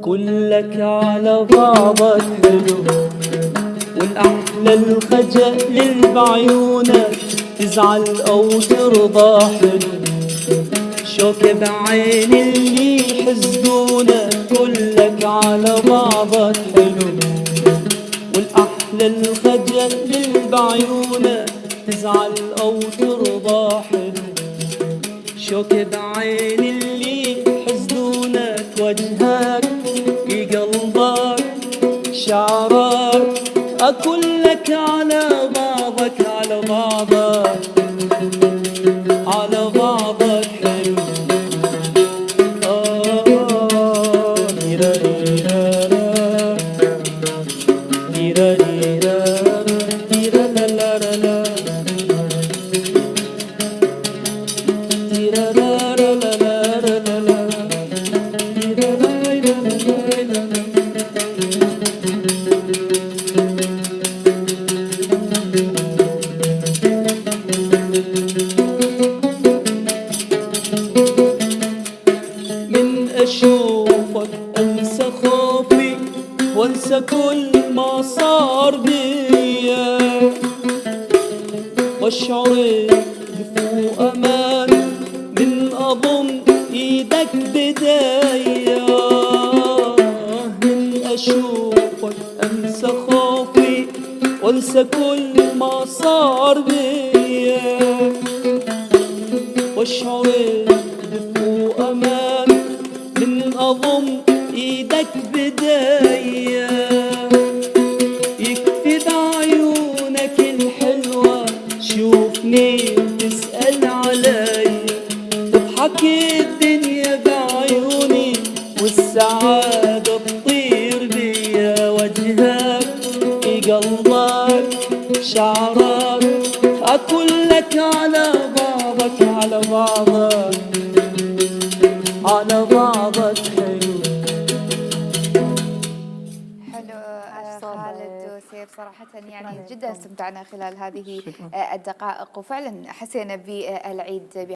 كلك على بعضك حلو، والأحلى الخجل اللي بعيونك تزعل أو ترضى حلو، شوكة بعين اللي يحسدونك كلك على بعضك حلو، والأحلى الخجل اللي بعيونك تزعل أو ترضى حلو، شوكة بعين اللي يحسدونك وجهك في قلبك شعرك أكلك على بعضك على بعضك على بعضك حلو. من أشوفك أنسى خوفي وأنسى كل ما صار بيا، وأشعر بدفء أمان من أضم إيدك بدايا. من أشوفك أنسى خوفي وأنسى كل ما صار بيا، وأشعر بدفء أمان من أضم إيدك بدايا. يكفي بعيونك الحلوة شوفني تسأل علي، تضحك الدنيا بعيوني والسعادة تطير بيا، وجهك في قلبك شعرك أكلك على بعضك على بعضك على بعضك حلو. حلو خالد وسيف، صراحة يعني جدا استمتعنا خلال هذه الدقائق، وفعلا حسينا بالعيد